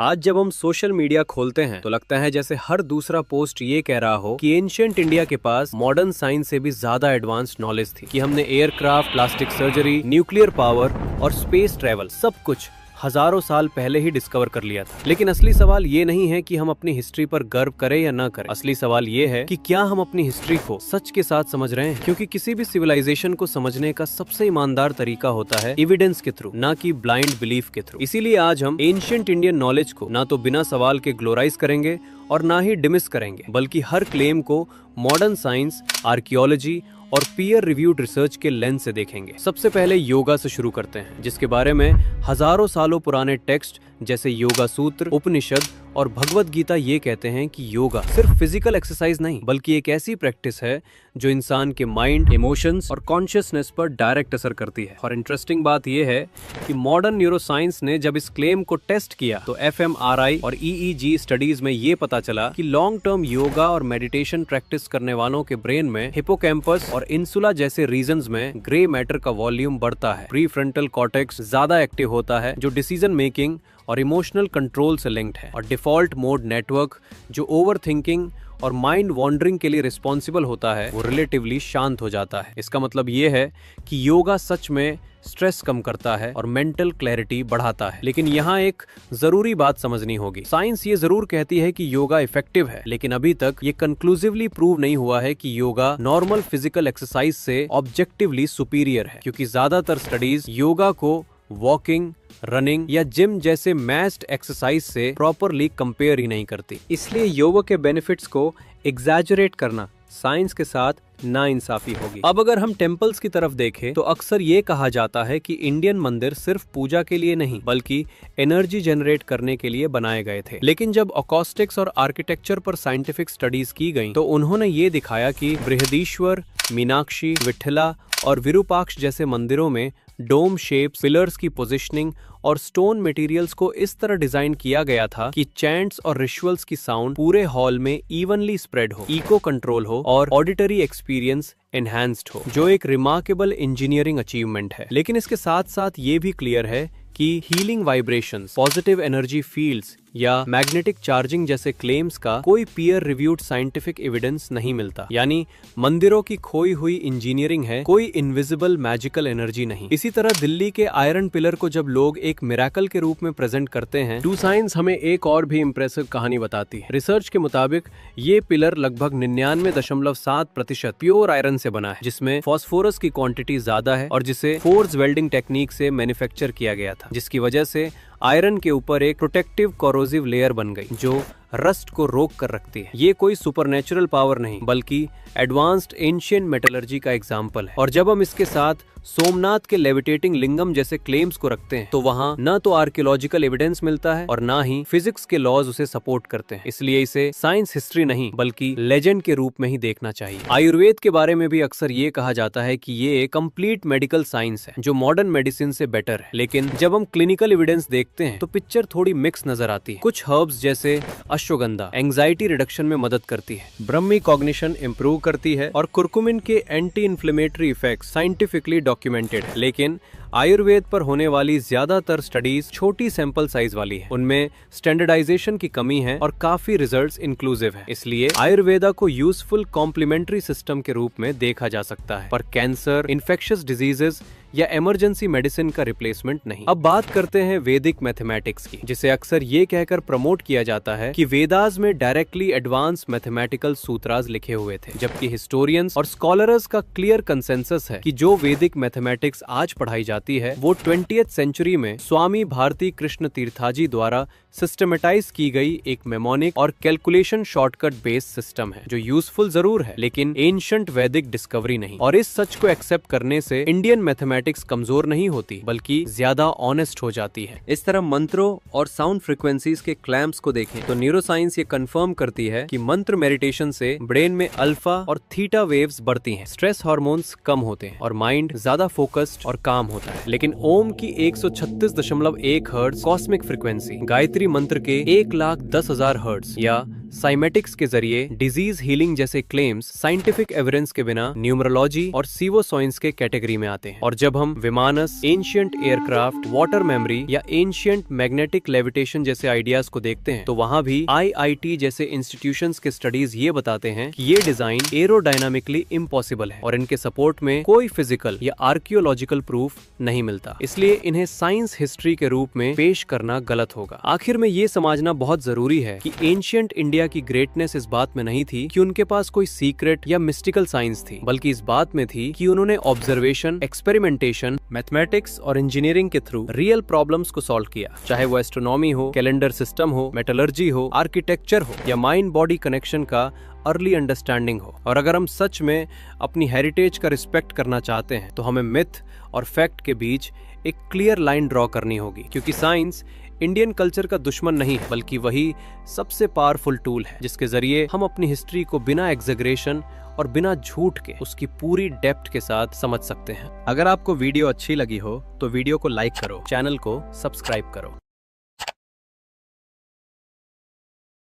आज जब हम सोशल मीडिया खोलते हैं तो लगता है जैसे हर दूसरा पोस्ट ये कह रहा हो कि एंशिएंट इंडिया के पास मॉडर्न साइंस से भी ज्यादा एडवांस्ड नॉलेज थी, कि हमने aircraft, plastic surgery, nuclear power और स्पेस ट्रेवल सब कुछ हजारों साल पहले ही डिस्कवर कर लिया था। लेकिन असली सवाल ये नहीं है कि हम अपनी हिस्ट्री पर गर्व करें या ना करें। असली सवाल ये है कि क्या हम अपनी हिस्ट्री को सच के साथ समझ रहे हैं, क्योंकि किसी भी सिविलाइजेशन को समझने का सबसे ईमानदार तरीका होता है एविडेंस के थ्रू, ना कि ब्लाइंड बिलीफ के थ्रू। इसीलिए आज हम एंशिएंट इंडियन नॉलेज को ना तो बिना सवाल के ग्लोराइज करेंगे और ना ही डिमिस करेंगे, बल्कि हर क्लेम को मॉडर्न साइंस, आर्कियोलॉजी और पीयर रिव्यूड रिसर्च के लेंस से देखेंगे। सबसे पहले योगा से शुरू करते हैं, जिसके बारे में हजारों सालों पुराने टेक्स्ट जैसे योगा सूत्र, उपनिषद और भगवत गीता ये कहते हैं कि योगा सिर्फ फिजिकल एक्सरसाइज नहीं, बल्कि एक ऐसी प्रैक्टिस है जो इंसान के माइंड, इमोशंस और कॉन्शियसनेस पर डायरेक्ट असर करती है। और इंटरेस्टिंग बात यह है कि मॉडर्न न्यूरोसाइंस ने जब इस क्लेम को टेस्ट किया तो fMRI और EEG स्टडीज में ये पता चला कि लॉन्ग टर्म योगा और मेडिटेशन प्रैक्टिस करने वालों के ब्रेन में हिपोकैम्पस और इंसुला जैसे रीजन्स में ग्रे मैटर का वॉल्यूम बढ़ता है। प्रीफ्रंटल कॉर्टेक्स ज्यादा एक्टिव होता है, जो डिसीजन मेकिंग और इमोशनल कंट्रोल से लिंक्ड है। और डिफॉल्ट मोड नेटवर्क, जो ओवर थिंकिंग और माइंड वॉन्डरिंग के लिए रिस्पॉन्सिबल होता है, वो रिलेटिवली शांत हो जाता है। इसका मतलब ये है कि योगा सच में स्ट्रेस कम करता है और मेंटल क्लैरिटी बढ़ाता है। लेकिन यहाँ एक जरूरी बात समझनी होगी। साइंस ये जरूर कहती है कि योगा इफेक्टिव है, लेकिन अभी तक ये कंक्लूसिवली प्रूव नहीं हुआ है कि योगा नॉर्मल फिजिकल एक्सरसाइज से ऑब्जेक्टिवली सुपीरियर है, क्योंकि ज्यादातर स्टडीज योगा को वॉकिंग, रनिंग या जिम जैसे मैस्ड एक्सरसाइज से प्रॉपरली कंपेयर ही नहीं करती। इसलिए योगा के बेनिफिट्स को एग्जैजरेट करना साइंस के साथ नाइंसाफी होगी। अब अगर हम टेम्पल्स की तरफ देखें तो अक्सर ये कहा जाता है कि इंडियन मंदिर सिर्फ पूजा के लिए नहीं, बल्कि एनर्जी जनरेट करने के लिए बनाए गए थे। लेकिन जब अकॉस्टिक्स और आर्किटेक्चर पर साइंटिफिक स्टडीज की गई तो उन्होंने ये दिखाया कि बृहदीश्वर, मीनाक्षी, विठला और विरूपाक्ष जैसे मंदिरों में डोम शेप, पिलर्स की पोजिशनिंग और स्टोन मटेरियल्स को इस तरह डिजाइन किया गया था कि चैंट्स और रिचुअल्स की साउंड पूरे हॉल में इवनली स्प्रेड हो, इको कंट्रोल हो और ऑडिटरी एक्सपीरियंस एनहांस्ड हो, जो एक रिमार्केबल इंजीनियरिंग अचीवमेंट है। लेकिन इसके साथ साथ ये भी क्लियर है कि healing vibrations, positive energy fields या मैग्नेटिक चार्जिंग जैसे क्लेम्स का कोई पीयर रिव्यूड साइंटिफिक एविडेंस नहीं मिलता। यानी मंदिरों की खोई हुई इंजीनियरिंग है, कोई इनविजिबल मैजिकल एनर्जी नहीं। इसी तरह दिल्ली के आयरन पिलर को जब लोग एक मिरेकल के रूप में प्रेजेंट करते हैं, टू साइंस हमें एक और भी इम्प्रेसिव कहानी बताती है। रिसर्च के मुताबिक ये पिलर लगभग 99.7% प्योर आयरन से बना है, जिसमें फास्फोरस की क्वांटिटी ज्यादा है और जिसे फोर्स वेल्डिंग टेक्निक से मैन्युफैक्चर किया गया था, जिसकी वजह से आयरन के ऊपर एक प्रोटेक्टिव कोरोसिव लेयर बन गई जो रस्ट को रोक कर रखती है। ये कोई सुपरनेचुरल पावर नहीं, बल्कि एडवांस्ड एंशिएंट मेटलर्जी का एग्जाम्पल है। और जब हम इसके साथ सोमनाथ के लेविटेटिंग लिंगम जैसे क्लेम्स को रखते हैं तो वहाँ न तो आर्कियोलॉजिकल एविडेंस मिलता है और ना ही फिजिक्स के लॉज उसे सपोर्ट करते हैं। इसलिए इसे साइंस हिस्ट्री नहीं, बल्कि लेजेंड के रूप में ही देखना चाहिए। आयुर्वेद के बारे में भी अक्सर ये कहा जाता है कि ये एक कंप्लीट मेडिकल साइंस है जो मॉडर्न मेडिसिन से बेटर है। लेकिन जब हम क्लिनिकल एविडेंस देखते हैं तो पिक्चर थोड़ी मिक्स नजर आती है। कुछ हर्ब्स जैसे अश्वगंधा एंजाइटी रिडक्शन में मदद करती है, ब्रह्मी कॉग्निशन इंप्रूव करती है और कुरकुमिन के anti inflammatory effects scientifically documented है। लेकिन आयुर्वेद पर होने वाली ज्यादातर स्टडीज छोटी सैंपल साइज वाली है, उनमें स्टैंडर्डाइजेशन की कमी है और काफी रिजल्ट्स इंक्लूसिव है। इसलिए आयुर्वेदा को यूजफुल कॉम्प्लीमेंट्री सिस्टम के रूप में देखा जा सकता है, पर कैंसर, इन्फेक्शियस डिजीजेस या इमरजेंसी मेडिसिन का रिप्लेसमेंट नहीं। अब बात करते हैं वैदिक मैथमेटिक्स की, जिसे अक्सर ये कहकर प्रमोट किया जाता है कि वेदास में डायरेक्टली एडवांस मैथमेटिकल सूत्रास लिखे हुए थे, जबकि हिस्टोरियंस और स्कॉलर्स का क्लियर कंसेंसस है कि जो वैदिक मैथमेटिक्स आज पढ़ाई जाती है वो 20th सेंचुरी में स्वामी भारती कृष्ण तीर्थाजी द्वारा सिस्टमेटाइज की गई एक मेमोनिक और कैलकुलेशन शॉर्टकट बेस्ड सिस्टम है, जो यूजफुल जरूर है लेकिन एंशिएंट वैदिक डिस्कवरी नहीं। और इस सच को एक्सेप्ट करने से इंडियन मैथमेटिक्स कमजोर नहीं होती, बल्कि ज्यादा ऑनेस्ट हो जाती है। इस तरह मंत्रों और साउंड फ्रीक्वेंसीज के क्लैम्प्स को देखें तो न्यूरोसाइंस ये कंफर्म करती है कि मंत्र मेडिटेशन से ब्रेन में अल्फा और थीटा वेव्स बढ़ती हैं, स्ट्रेस हार्मोन्स कम होते हैं और माइंड ज्यादा फोकस्ड और काम होता है। लेकिन ओम की 136.1 हर्ट्ज कॉस्मिक फ्रीक्वेंसी, गायत्री मंत्र के 1,10,000 हर्ट्ज या साइमेटिक्स के जरिए डिजीज हीलिंग जैसे क्लेम्स साइंटिफिक एविडेंस के बिना न्यूमरोलॉजी और सीवोसाइंस के कैटेगरी में आते हैं। और जब हम विमानस, एंशिएंट एयरक्राफ्ट, वाटर मेमोरी या एंशिएंट मैग्नेटिक लेविटेशन जैसे आइडियाज को देखते हैं तो वहां भी IIT जैसे इंस्टीट्यूशंस के स्टडीज ये बताते हैं कि ये डिजाइन एरोडायनामिकली इम्पॉसिबल है और इनके सपोर्ट में कोई फिजिकल या आर्कियोलॉजिकल प्रूफ नहीं मिलता। इसलिए इन्हें साइंस हिस्ट्री के रूप में पेश करना गलत होगा। आखिर में ये समझना बहुत जरूरी है कि एंशिएंट इंडिया की ग्रेटनेस इस बात में नहीं थी कि उनके पास कोई सीक्रेट या मिस्टिकल साइंस थी, बल्कि इस बात में थी कि उन्होंने ऑब्जर्वेशन, एक्सपेरिमेंटेशन, मैथमेटिक्स और इंजीनियरिंग के थ्रू रियल प्रॉब्लम्स को सॉल्व किया, चाहे वो एस्ट्रोनॉमी हो, कैलेंडर सिस्टम हो, मेटलर्जी हो, आर्किटेक्चर हो या माइंड बॉडी कनेक्शन का अर्ली अंडरस्टैंडिंग हो। और अगर हम सच में अपनी हेरिटेज का रिस्पेक्ट करना चाहते हैं तो हमें मिथ और फैक्ट के बीच एक क्लियर लाइन ड्रॉ करनी होगी, क्योंकि साइंस इंडियन कल्चर का दुश्मन नहीं है, बल्कि वही सबसे पावरफुल टूल है जिसके जरिए हम अपनी हिस्ट्री को बिना एग्जेगरेशन और बिना झूठ के उसकी पूरी डेप्थ के साथ समझ सकते हैं। अगर आपको वीडियो अच्छी लगी हो तो वीडियो को लाइक करो, चैनल को सब्सक्राइब करो।